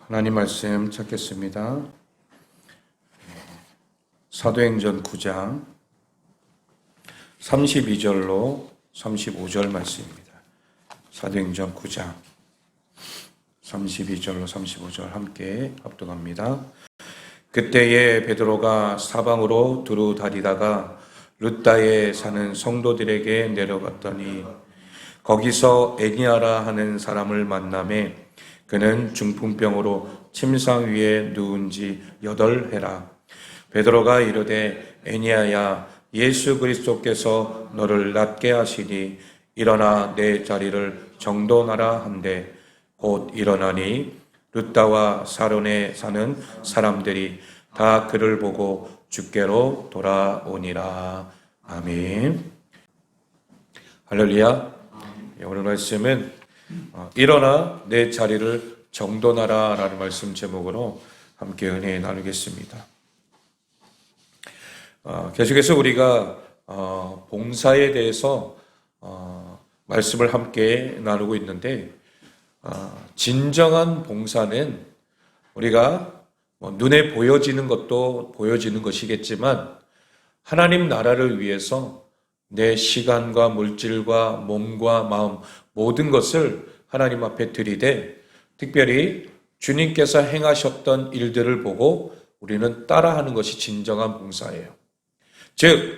하나님 말씀 찾겠습니다. 사도행전 9장 32절로 35절 말씀입니다. 사도행전 9장 32절로 35절 함께 합독합니다. 그때에 베드로가 사방으로 두루 다니다가 룻다에 사는 성도들에게 내려갔더니 거기서 에니아라 하는 사람을 만나매 그는 중풍병으로 침상 위에 누운 지 8해라. 베드로가 이르되 에니아야, 예수 그리스도께서 너를 낫게 하시니 일어나 내 자리를 정돈하라 한데 곧 일어나니 룻다와 사론에 사는 사람들이 다 그를 보고 주께로 돌아오니라. 아멘. 할렐루야. 오늘 말씀은 일어나 내 자리를 정돈하라 라는 말씀 제목으로 함께 은혜 나누겠습니다. 계속해서 우리가 봉사에 대해서 말씀을 함께 나누고 있는데 진정한 봉사는 우리가 눈에 보여지는 것도 보여지는 것이겠지만 하나님 나라를 위해서 내 시간과 물질과 몸과 마음 모든 것을 하나님 앞에 드리되 특별히 주님께서 행하셨던 일들을 보고 우리는 따라하는 것이 진정한 봉사예요. 즉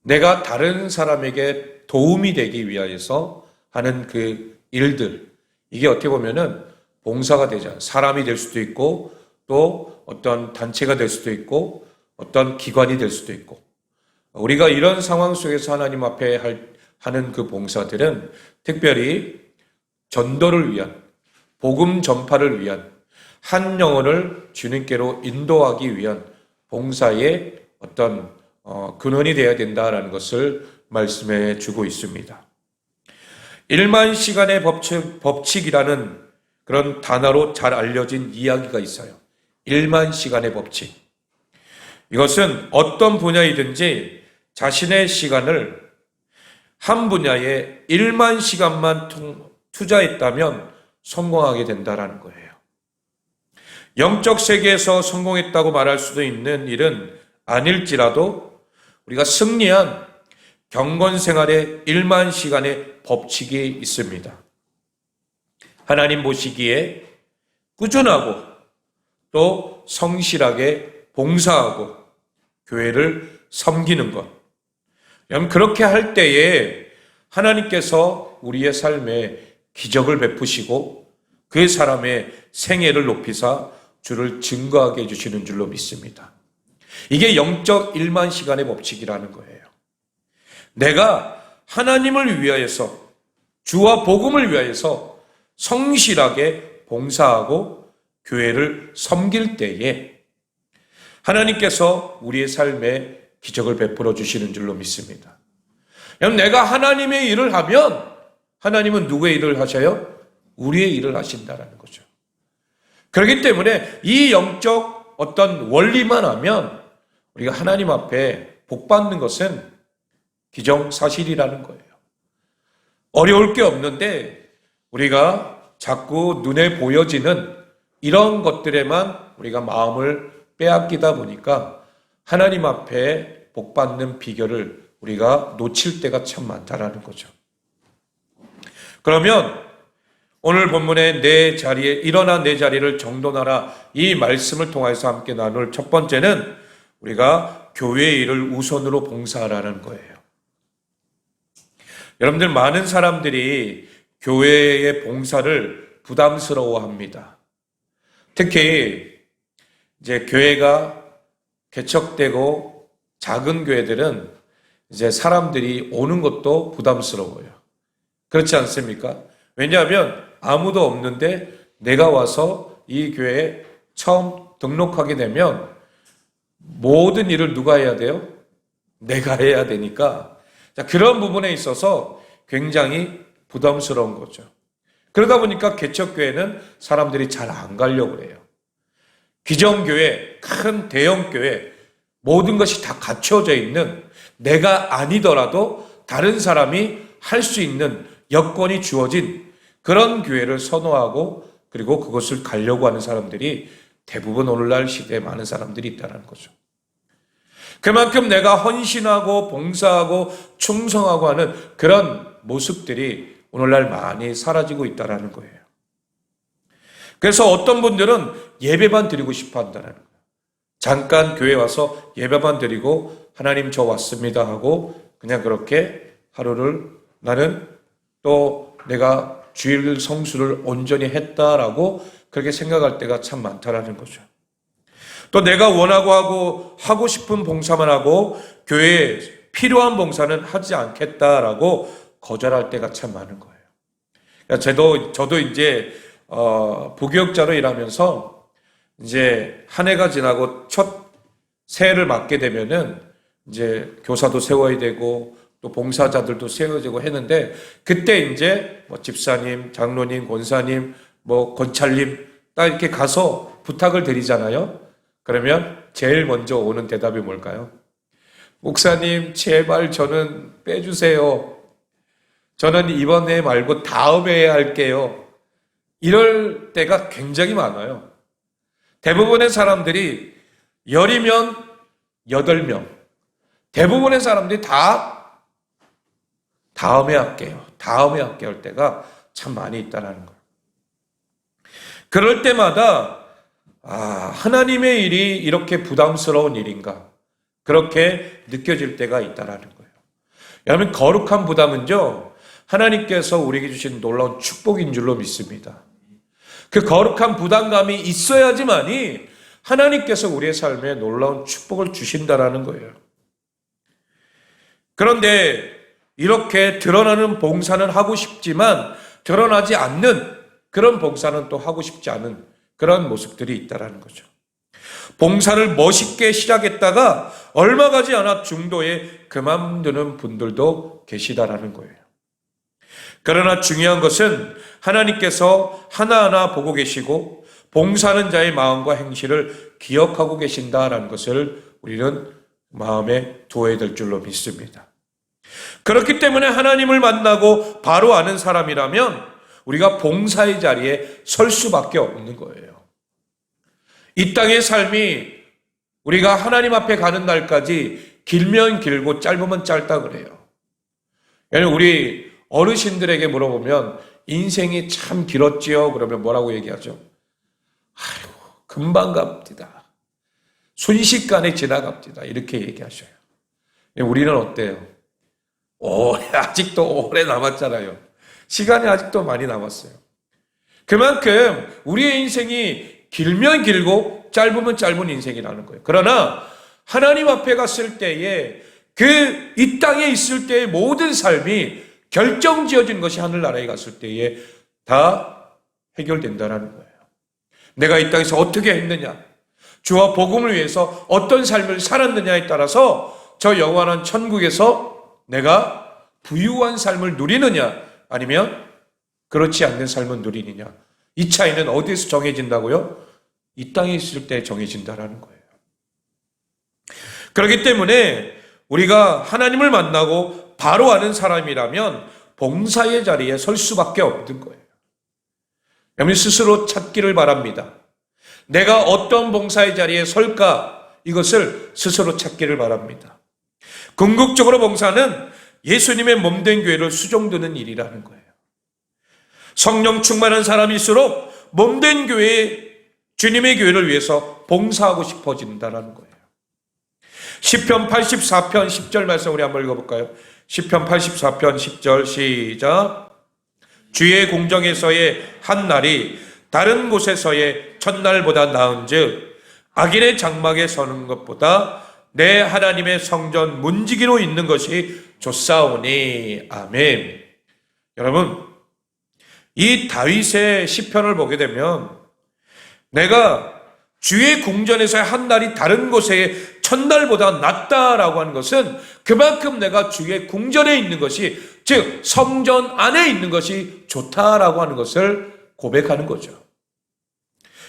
내가 다른 사람에게 도움이 되기 위하여서 하는 그 일들, 이게 어떻게 보면은 봉사가 되잖아요. 사람이 될 수도 있고 또 어떤 단체가 될 수도 있고 어떤 기관이 될 수도 있고, 우리가 이런 상황 속에서 하나님 앞에 하는 그 봉사들은 특별히 전도를 위한, 복음 전파를 위한, 한 영혼을 주님께로 인도하기 위한 봉사의 어떤 근원이 되어야 된다라는 것을 말씀해 주고 있습니다. 1만 시간의 법칙이라는 그런 단어로 잘 알려진 이야기가 있어요. 1만 시간의 법칙. 이것은 어떤 분야이든지 자신의 시간을 한 분야에 1만 시간만 투자했다면 성공하게 된다는 거예요. 영적 세계에서 성공했다고 말할 수도 있는 일은 아닐지라도 우리가 승리한 경건 생활에 1만 시간의 법칙이 있습니다. 하나님 보시기에 꾸준하고 또 성실하게 봉사하고 교회를 섬기는 것. 그렇게 할 때에 하나님께서 우리의 삶에 기적을 베푸시고 그 사람의 생애를 높이사 주를 증거하게 해주시는 줄로 믿습니다. 이게 영적 1만 시간의 법칙이라는 거예요. 내가 하나님을 위하여서, 주와 복음을 위하여서 성실하게 봉사하고 교회를 섬길 때에 하나님께서 우리의 삶에 기적을 베풀어 주시는 줄로 믿습니다. 내가 하나님의 일을 하면 하나님은 누구의 일을 하셔요? 우리의 일을 하신다라는 거죠. 그렇기 때문에 이 영적 어떤 원리만 하면 우리가 하나님 앞에 복 받는 것은 기정사실이라는 거예요. 어려울 게 없는데 우리가 자꾸 눈에 보여지는 이런 것들에만 우리가 마음을 빼앗기다 보니까 하나님 앞에 복 받는 비결을 우리가 놓칠 때가 참 많다라는 거죠. 그러면 오늘 본문의 내 자리에 일어나 내 자리를 정돈하라, 이 말씀을 통해서 함께 나눌 첫 번째는 우리가 교회의 일을 우선으로 봉사하라는 거예요. 여러분들, 많은 사람들이 교회의 봉사를 부담스러워합니다. 특히 이제 교회가 개척되고 작은 교회들은 이제 사람들이 오는 것도 부담스러워요. 그렇지 않습니까? 왜냐하면 아무도 없는데 내가 와서 이 교회에 처음 등록하게 되면 모든 일을 누가 해야 돼요? 내가 해야 되니까 그런 부분에 있어서 굉장히 부담스러운 거죠. 그러다 보니까 개척교회는 사람들이 잘 안 가려고 해요. 기정교회, 큰 대형교회, 모든 것이 다 갖춰져 있는, 내가 아니더라도 다른 사람이 할 수 있는 여건이 주어진 그런 교회를 선호하고 그리고 그것을 가려고 하는 사람들이 대부분 오늘날 시대에 많은 사람들이 있다는 거죠. 그만큼 내가 헌신하고 봉사하고 충성하고 하는 그런 모습들이 오늘날 많이 사라지고 있다는 거예요. 그래서 어떤 분들은 예배만 드리고 싶어 한다는 거예요. 잠깐 교회 와서 예배만 드리고 하나님 저 왔습니다 하고 그냥 그렇게 하루를 나는 또 내가 주일 성수를 온전히 했다라고 그렇게 생각할 때가 참 많다라는 거죠. 또 내가 원하고 하고 싶은 봉사만 하고 교회에 필요한 봉사는 하지 않겠다라고 거절할 때가 참 많은 거예요. 그러니까 저도 이제 부교육자로 일하면서 이제 한 해가 지나고 첫 새해를 맞게 되면은 이제 교사도 세워야 되고 또 봉사자들도 세워지고 했는데 그때 이제 뭐 집사님, 장로님, 권사님, 뭐 권찰님 딱 이렇게 가서 부탁을 드리잖아요. 그러면 제일 먼저 오는 대답이 뭘까요? 목사님, 제발 저는 빼주세요. 저는 이번 해 말고 다음 해에 할게요. 이럴 때가 굉장히 많아요. 대부분의 사람들이 10이면 8명. 대부분의 사람들이 다 다음에 할게요. 다음에 할게요 할 때가 참 많이 있다는 거예요. 그럴 때마다 하나님의 일이 이렇게 부담스러운 일인가 그렇게 느껴질 때가 있다는 거예요. 여러분 거룩한 부담은요 하나님께서 우리에게 주신 놀라운 축복인 줄로 믿습니다. 그 거룩한 부담감이 있어야지만이 하나님께서 우리의 삶에 놀라운 축복을 주신다라는 거예요. 그런데 이렇게 드러나는 봉사는 하고 싶지만 드러나지 않는 그런 봉사는 또 하고 싶지 않은 그런 모습들이 있다라는 거죠. 봉사를 멋있게 시작했다가 얼마 가지 않아 중도에 그만두는 분들도 계시다라는 거예요. 그러나 중요한 것은 하나님께서 하나하나 보고 계시고 봉사하는 자의 마음과 행실을 기억하고 계신다라는 것을 우리는 마음에 두어야 될 줄로 믿습니다. 그렇기 때문에 하나님을 만나고 바로 아는 사람이라면 우리가 봉사의 자리에 설 수밖에 없는 거예요. 이 땅의 삶이 우리가 하나님 앞에 가는 날까지 길면 길고 짧으면 짧다 그래요. 우리 어르신들에게 물어보면 인생이 참 길었지요? 그러면 뭐라고 얘기하죠? 아이고, 금방 갑니다. 순식간에 지나갑니다. 이렇게 얘기하셔요. 우리는 어때요? 아직도 오래 남았잖아요. 시간이 아직도 많이 남았어요. 그만큼 우리의 인생이 길면 길고 짧으면 짧은 인생이라는 거예요. 그러나 하나님 앞에 갔을 때에 이 땅에 있을 때의 모든 삶이 결정지어진 것이 하늘나라에 갔을 때에 다 해결된다는 거예요. 내가 이 땅에서 어떻게 했느냐, 주와 복음을 위해서 어떤 삶을 살았느냐에 따라서 저 영원한 천국에서 내가 부유한 삶을 누리느냐 아니면 그렇지 않는 삶을 누리느냐, 이 차이는 어디에서 정해진다고요? 이 땅에 있을 때 정해진다라는 거예요. 그렇기 때문에 우리가 하나님을 만나고 바로 아는 사람이라면 봉사의 자리에 설 수밖에 없는 거예요. 여러분 스스로 찾기를 바랍니다. 내가 어떤 봉사의 자리에 설까? 이것을 스스로 찾기를 바랍니다. 궁극적으로 봉사는 예수님의 몸된 교회를 수종드는 일이라는 거예요. 성령 충만한 사람일수록 몸된 교회, 주님의 교회를 위해서 봉사하고 싶어진다는 거예요. 시편 84편 10절 말씀 우리 한번 읽어볼까요? 시편 84편 10절 시작. 주의 공정에서의 한 날이 다른 곳에서의 첫날보다 나은즉 악인의 장막에 서는 것보다 내 하나님의 성전 문지기로 있는 것이 좋사오니. 아멘. 여러분 이 다윗의 시편을 보게 되면 내가 주의 궁전에서의 한 날이 다른 곳의 첫날보다 낫다라고 하는 것은 그만큼 내가 주의 궁전에 있는 것이, 즉 성전 안에 있는 것이 좋다라고 하는 것을 고백하는 거죠.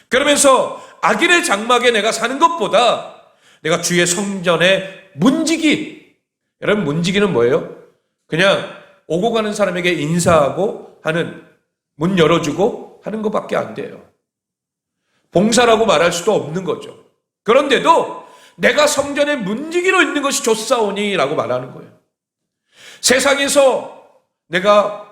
그러면서 악인의 장막에 내가 사는 것보다 내가 주의 성전의 문지기, 여러분 문지기는 뭐예요? 그냥 오고 가는 사람에게 인사하고 하는, 문 열어주고 하는 것밖에 안 돼요. 봉사라고 말할 수도 없는 거죠. 그런데도 내가 성전의 문지기로 있는 것이 좋사오니 라고 말하는 거예요. 세상에서 내가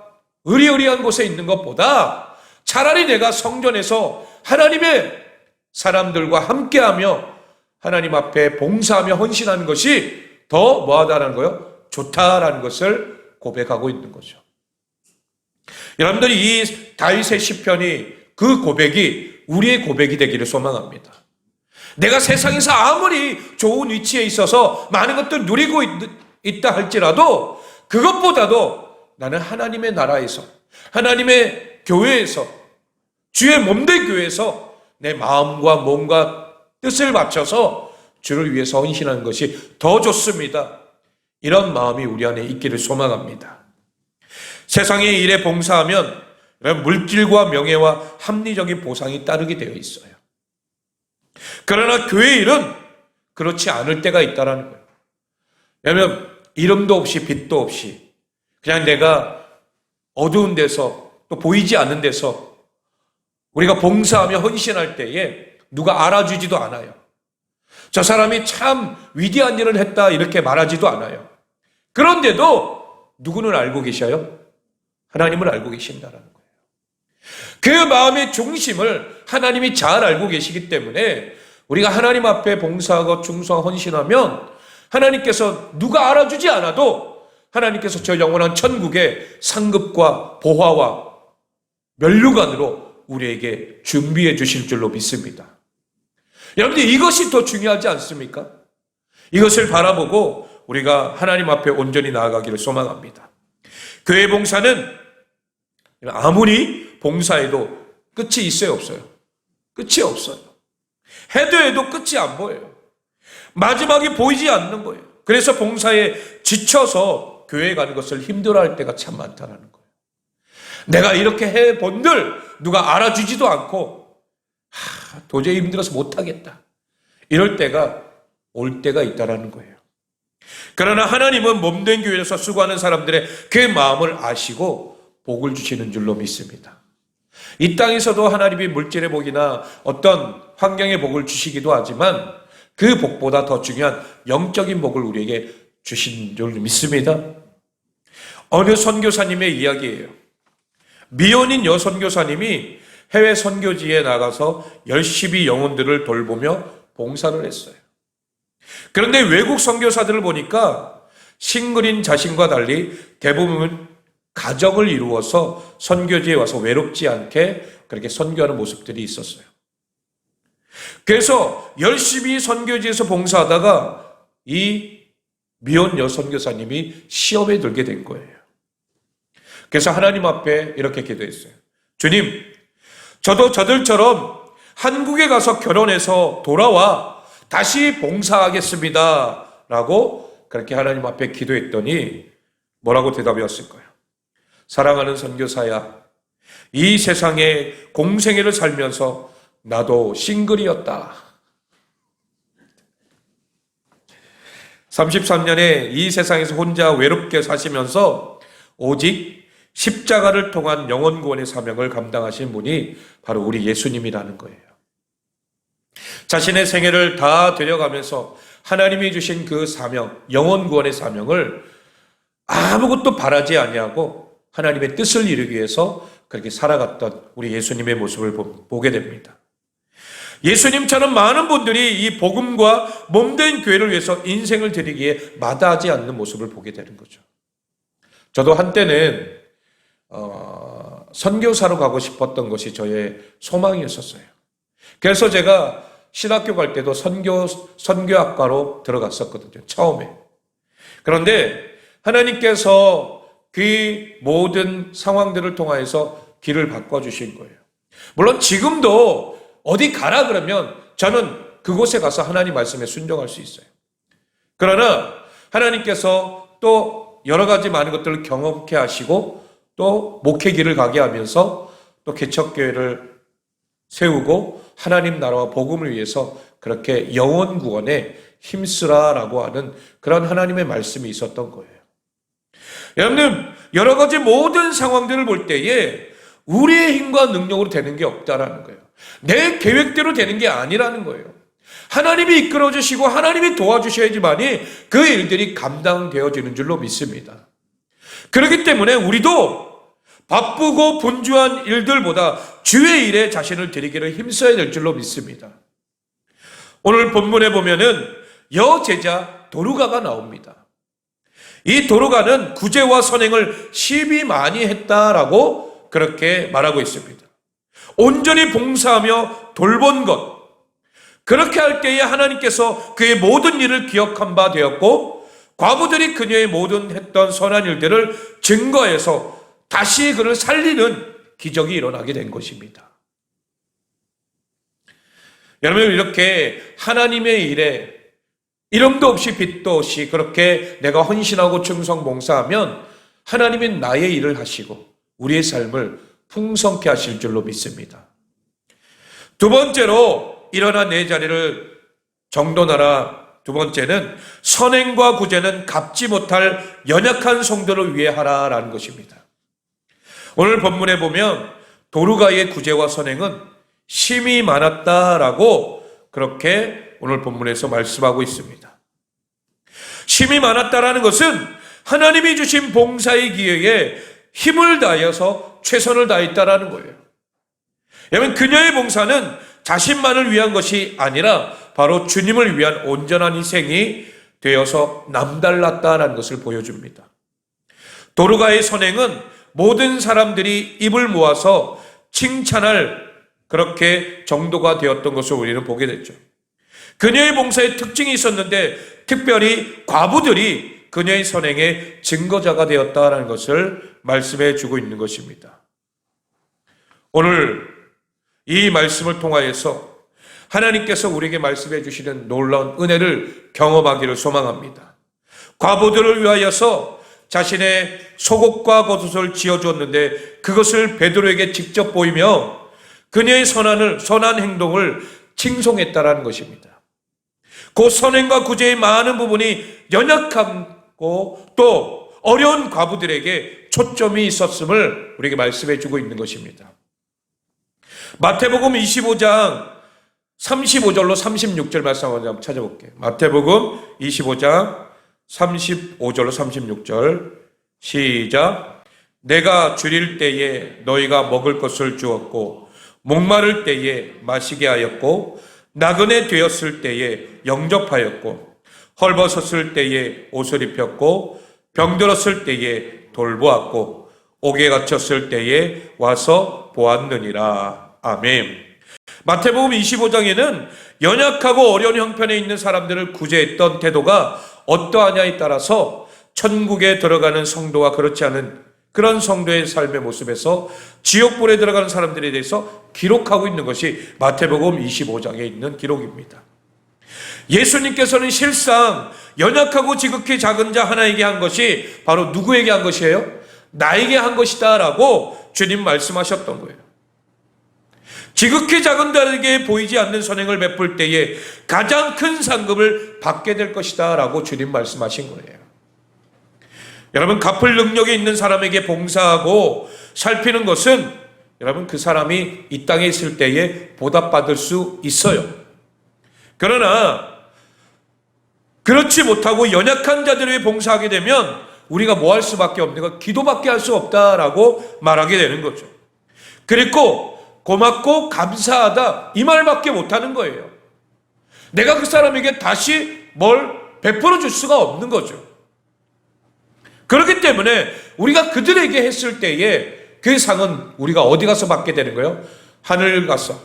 의리의리한 곳에 있는 것보다 차라리 내가 성전에서 하나님의 사람들과 함께하며 하나님 앞에 봉사하며 헌신하는 것이 더 뭐하다라는 거예요? 좋다라는 것을 고백하고 있는 거죠. 여러분들이 이 다윗의 시편이 그 고백이 우리의 고백이 되기를 소망합니다. 내가 세상에서 아무리 좋은 위치에 있어서 많은 것들 누리고 있다 할지라도 그것보다도 나는 하나님의 나라에서, 하나님의 교회에서, 주의 몸된 교회에서 내 마음과 몸과 뜻을 맞춰서 주를 위해서 헌신하는 것이 더 좋습니다. 이런 마음이 우리 안에 있기를 소망합니다. 세상의 일에 봉사하면 물질과 명예와 합리적인 보상이 따르게 되어 있어요. 그러나 교회 일은 그렇지 않을 때가 있다는 거예요. 왜냐하면 이름도 없이 빛도 없이 그냥 내가 어두운 데서 또 보이지 않는 데서 우리가 봉사하며 헌신할 때에 누가 알아주지도 않아요. 저 사람이 참 위대한 일을 했다 이렇게 말하지도 않아요. 그런데도 누구는 알고 계셔요? 하나님을 알고 계신다라는 거예요. 그 마음의 중심을 하나님이 잘 알고 계시기 때문에 우리가 하나님 앞에 봉사하고 충성 헌신하면 하나님께서 누가 알아주지 않아도 하나님께서 저 영원한 천국의 상급과 보화와 면류관으로 우리에게 준비해 주실 줄로 믿습니다. 여러분들 이것이 더 중요하지 않습니까? 이것을 바라보고 우리가 하나님 앞에 온전히 나아가기를 소망합니다. 교회 봉사는 아무리 봉사해도 끝이 있어요, 없어요? 끝이 없어요. 해도 끝이 안 보여요. 마지막이 보이지 않는 거예요. 그래서 봉사에 지쳐서 교회에 가는 것을 힘들어할 때가 참 많다는 거예요. 내가 이렇게 해본들 누가 알아주지도 않고 도저히 힘들어서 못하겠다. 이럴 때가 올 때가 있다는 거예요. 그러나 하나님은 몸된 교회에서 수고하는 사람들의 그 마음을 아시고 복을 주시는 줄로 믿습니다. 이 땅에서도 하나님이 물질의 복이나 어떤 환경의 복을 주시기도 하지만 그 복보다 더 중요한 영적인 복을 우리에게 주신 줄 믿습니다. 어느 선교사님의 이야기예요. 미혼인 여선교사님이 해외 선교지에 나가서 열심히 영혼들을 돌보며 봉사를 했어요. 그런데 외국 선교사들을 보니까 싱글인 자신과 달리 대부분 가정을 이루어서 선교지에 와서 외롭지 않게 그렇게 선교하는 모습들이 있었어요. 그래서 열심히 선교지에서 봉사하다가 이 미혼 여선교사님이 시험에 들게 된 거예요. 그래서 하나님 앞에 이렇게 기도했어요. 주님, 저도 저들처럼 한국에 가서 결혼해서 돌아와 다시 봉사하겠습니다. 라고 그렇게 하나님 앞에 기도했더니 뭐라고 대답이 왔을까요? 사랑하는 선교사야, 이 세상에 공생애를 살면서 나도 싱글이었다. 33년에 이 세상에서 혼자 외롭게 사시면서 오직 십자가를 통한 영혼구원의 사명을 감당하신 분이 바로 우리 예수님이라는 거예요. 자신의 생애를 다 들여가면서 하나님이 주신 그 사명, 영혼구원의 사명을 아무것도 바라지 아니하고 하나님의 뜻을 이루기 위해서 그렇게 살아갔던 우리 예수님의 모습을 보게 됩니다. 예수님처럼 많은 분들이 이 복음과 몸된 교회를 위해서 인생을 드리기에 마다하지 않는 모습을 보게 되는 거죠. 저도 한때는 선교사로 가고 싶었던 것이 저의 소망이었었어요. 그래서 제가 신학교 갈 때도 선교학과로 들어갔었거든요. 처음에. 그런데 하나님께서 그 모든 상황들을 통하여서 길을 바꿔주신 거예요. 물론 지금도 어디 가라 그러면 저는 그곳에 가서 하나님 말씀에 순종할 수 있어요. 그러나 하나님께서 또 여러 가지 많은 것들을 경험케 하시고 또 목회 길을 가게 하면서 또 개척교회를 세우고 하나님 나라와 복음을 위해서 그렇게 영혼 구원에 힘쓰라라고 하는 그런 하나님의 말씀이 있었던 거예요. 여러분, 여러 가지 모든 상황들을 볼 때에 우리의 힘과 능력으로 되는 게 없다라는 거예요. 내 계획대로 되는 게 아니라는 거예요. 하나님이 이끌어 주시고 하나님이 도와주셔야지만이 그 일들이 감당되어지는 줄로 믿습니다. 그렇기 때문에 우리도 바쁘고 분주한 일들보다 주의 일에 자신을 드리기를 힘써야 될 줄로 믿습니다. 오늘 본문에 보면은 여제자 도르가가 나옵니다. 이 도르가는 구제와 선행을 심히 많이 했다라고 그렇게 말하고 있습니다. 온전히 봉사하며 돌본 것, 그렇게 할 때에 하나님께서 그의 모든 일을 기억한 바 되었고 과부들이 그녀의 모든 했던 선한 일들을 증거해서 다시 그를 살리는 기적이 일어나게 된 것입니다. 여러분, 이렇게 하나님의 일에 이름도 없이 빛도 없이 그렇게 내가 헌신하고 충성 봉사하면 하나님이 나의 일을 하시고 우리의 삶을 풍성케 하실 줄로 믿습니다. 두 번째로 일어나 내 자리를 정돈하라. 두 번째는 선행과 구제는 갚지 못할 연약한 성도를 위해 하라라는 것입니다. 오늘 본문에 보면 도르가의 구제와 선행은 심히 많았다라고 그렇게 오늘 본문에서 말씀하고 있습니다. 심히 많았다라는 것은 하나님이 주신 봉사의 기회에 힘을 다해서 최선을 다했다라는 거예요. 여러분, 그녀의 봉사는 자신만을 위한 것이 아니라 바로 주님을 위한 온전한 희생이 되어서 남달랐다라는 것을 보여줍니다. 도르가의 선행은 모든 사람들이 입을 모아서 칭찬할 그렇게 정도가 되었던 것을 우리는 보게 됐죠. 그녀의 봉사에 특징이 있었는데 특별히 과부들이 그녀의 선행의 증거자가 되었다라는 것을 말씀해 주고 있는 것입니다. 오늘 이 말씀을 통하여서 하나님께서 우리에게 말씀해 주시는 놀라운 은혜를 경험하기를 소망합니다. 과부들을 위하여서 자신의 속옷과 겉옷을 지어주었는데 그것을 베드로에게 직접 보이며 그녀의 선한 행동을 칭송했다라는 것입니다. 그 선행과 구제의 많은 부분이 연약하고 또 어려운 과부들에게 초점이 있었음을 우리에게 말씀해 주고 있는 것입니다. 마태복음 25장 35절로 36절 말씀 한번 찾아볼게요. 마태복음 25장 35절로 36절 시작. 내가 줄일 때에 너희가 먹을 것을 주었고 목마를 때에 마시게 하였고 나그네 되었을 때에 영접하였고 헐벗었을 때에 옷을 입혔고 병들었을 때에 돌보았고 옥에 갇혔을 때에 와서 보았느니라. 아멘. 마태복음 25장에는 연약하고 어려운 형편에 있는 사람들을 구제했던 태도가 어떠하냐에 따라서 천국에 들어가는 성도와 그렇지 않은 그런 성도의 삶의 모습에서 지옥불에 들어가는 사람들에 대해서 기록하고 있는 것이 마태복음 25장에 있는 기록입니다. 예수님께서는 실상 연약하고 지극히 작은 자 하나에게 한 것이 바로 누구에게 한 것이에요? 나에게 한 것이다 라고 주님 말씀하셨던 거예요. 지극히 작은 자에게 보이지 않는 선행을 베풀 때에 가장 큰 상급을 받게 될 것이다 라고 주님 말씀하신 거예요. 여러분, 갚을 능력이 있는 사람에게 봉사하고 살피는 것은 여러분 그 사람이 이 땅에 있을 때에 보답받을 수 있어요. 그러나 그렇지 못하고 연약한 자들에게 봉사하게 되면 우리가 뭐 할 수밖에 없는 거, 기도밖에 할 수 없다라고 말하게 되는 거죠. 그리고 고맙고 감사하다 이 말밖에 못하는 거예요. 내가 그 사람에게 다시 뭘 베풀어 줄 수가 없는 거죠. 그렇기 때문에 우리가 그들에게 했을 때에 그 상은 우리가 어디 가서 받게 되는 거예요? 하늘 가서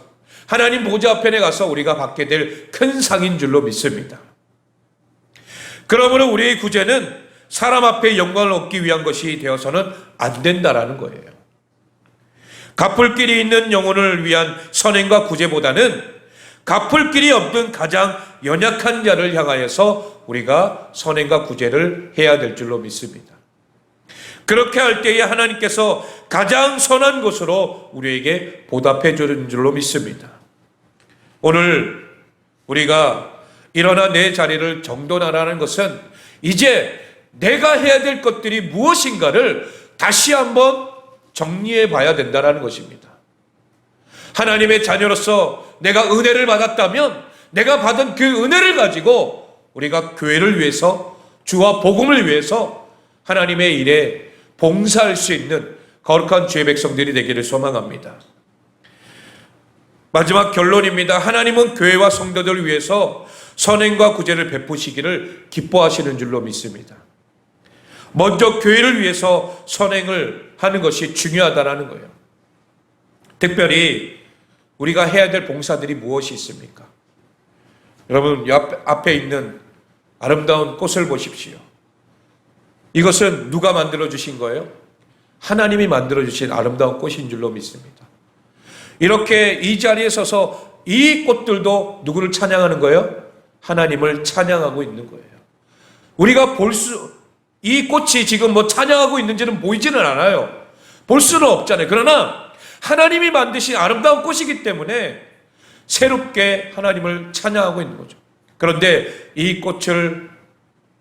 하나님 보좌 앞에 가서 우리가 받게 될 큰 상인 줄로 믿습니다. 그러므로 우리의 구제는 사람 앞에 영광을 얻기 위한 것이 되어서는 안 된다라는 거예요. 갚을 길이 있는 영혼을 위한 선행과 구제보다는 갚을 길이 없는 가장 연약한 자를 향하여서 우리가 선행과 구제를 해야 될 줄로 믿습니다. 그렇게 할 때에 하나님께서 가장 선한 것으로 우리에게 보답해 주는 줄로 믿습니다. 오늘 우리가 일어나 내 자리를 정돈하라는 것은 이제 내가 해야 될 것들이 무엇인가를 다시 한번 정리해 봐야 된다는 것입니다. 하나님의 자녀로서 내가 은혜를 받았다면 내가 받은 그 은혜를 가지고 우리가 교회를 위해서, 주와 복음을 위해서 하나님의 일에 봉사할 수 있는 거룩한 주의 백성들이 되기를 소망합니다. 마지막 결론입니다. 하나님은 교회와 성도들을 위해서 선행과 구제를 베푸시기를 기뻐하시는 줄로 믿습니다. 먼저 교회를 위해서 선행을 하는 것이 중요하다는 거예요. 특별히 우리가 해야 될 봉사들이 무엇이 있습니까? 여러분, 앞에 있는 아름다운 꽃을 보십시오. 이것은 누가 만들어 주신 거예요? 하나님이 만들어 주신 아름다운 꽃인 줄로 믿습니다. 이렇게 이 자리에 서서 이 꽃들도 누구를 찬양하는 거예요? 하나님을 찬양하고 있는 거예요. 우리가 이 꽃이 지금 뭐 찬양하고 있는지는 보이지는 않아요. 볼 수는 없잖아요. 그러나 하나님이 만드신 아름다운 꽃이기 때문에 새롭게 하나님을 찬양하고 있는 거죠. 그런데 이 꽃을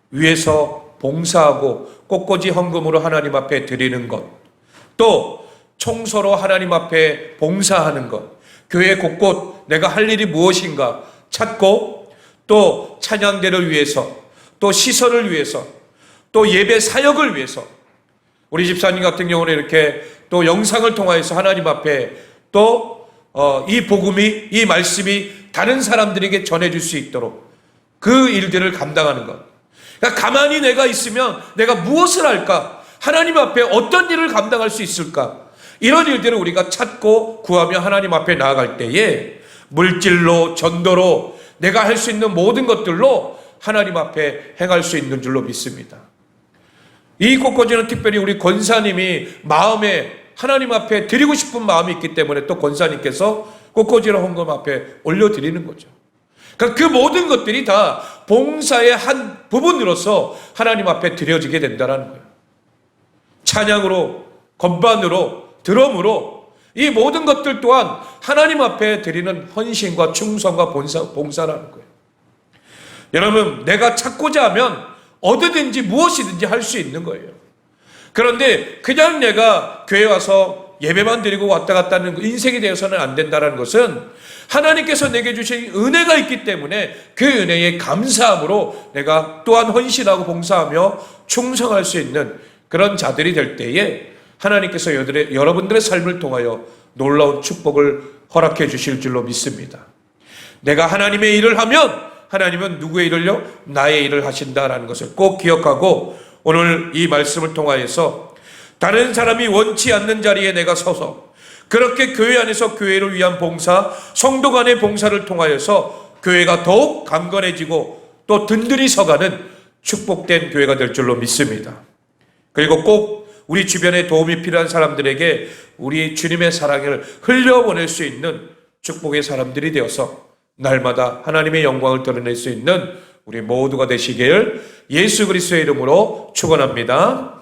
위해서 봉사하고 꽃꽂이 헌금으로 하나님 앞에 드리는 것, 또 청소로 하나님 앞에 봉사하는 것, 교회 곳곳 내가 할 일이 무엇인가 찾고, 또 찬양대를 위해서, 또 시설을 위해서, 또 예배 사역을 위해서, 우리 집사님 같은 경우는 이렇게 또 영상을 통하여서 하나님 앞에 또 이 복음이, 이 말씀이 다른 사람들에게 전해줄 수 있도록 그 일들을 감당하는 것. 그러니까 가만히 내가 있으면 내가 무엇을 할까? 하나님 앞에 어떤 일을 감당할 수 있을까? 이런 일들을 우리가 찾고 구하며 하나님 앞에 나아갈 때에 물질로, 전도로, 내가 할 수 있는 모든 것들로 하나님 앞에 행할 수 있는 줄로 믿습니다. 이 꽃꽂이는 특별히 우리 권사님이 마음에 하나님 앞에 드리고 싶은 마음이 있기 때문에 또 권사님께서 꽃꽂이로 헌금 앞에 올려드리는 거죠. 그러니까 그 모든 것들이 다 봉사의 한 부분으로서 하나님 앞에 드려지게 된다는 거예요. 찬양으로, 건반으로, 드럼으로 이 모든 것들 또한 하나님 앞에 드리는 헌신과 충성과 봉사라는 거예요. 여러분, 내가 찾고자 하면 어디든지 무엇이든지 할 수 있는 거예요. 그런데 그냥 내가 교회 와서 예배만 드리고 왔다 갔다 하는 인생이 되어서는 안 된다는 것은 하나님께서 내게 주신 은혜가 있기 때문에 그 은혜에 감사함으로 내가 또한 헌신하고 봉사하며 충성할 수 있는 그런 자들이 될 때에 하나님께서 여러분들의 삶을 통하여 놀라운 축복을 허락해 주실 줄로 믿습니다. 내가 하나님의 일을 하면 하나님은 누구의 일을요? 나의 일을 하신다라는 것을 꼭 기억하고 오늘 이 말씀을 통하여서 다른 사람이 원치 않는 자리에 내가 서서 그렇게 교회 안에서 교회를 위한 봉사, 성도 간의 봉사를 통하여서 교회가 더욱 강건해지고 또 든든히 서가는 축복된 교회가 될 줄로 믿습니다. 그리고 꼭 우리 주변에 도움이 필요한 사람들에게 우리 주님의 사랑을 흘려보낼 수 있는 축복의 사람들이 되어서 날마다 하나님의 영광을 드러낼 수 있는 우리 모두가 되시길 예수 그리스도의 이름으로 축원합니다.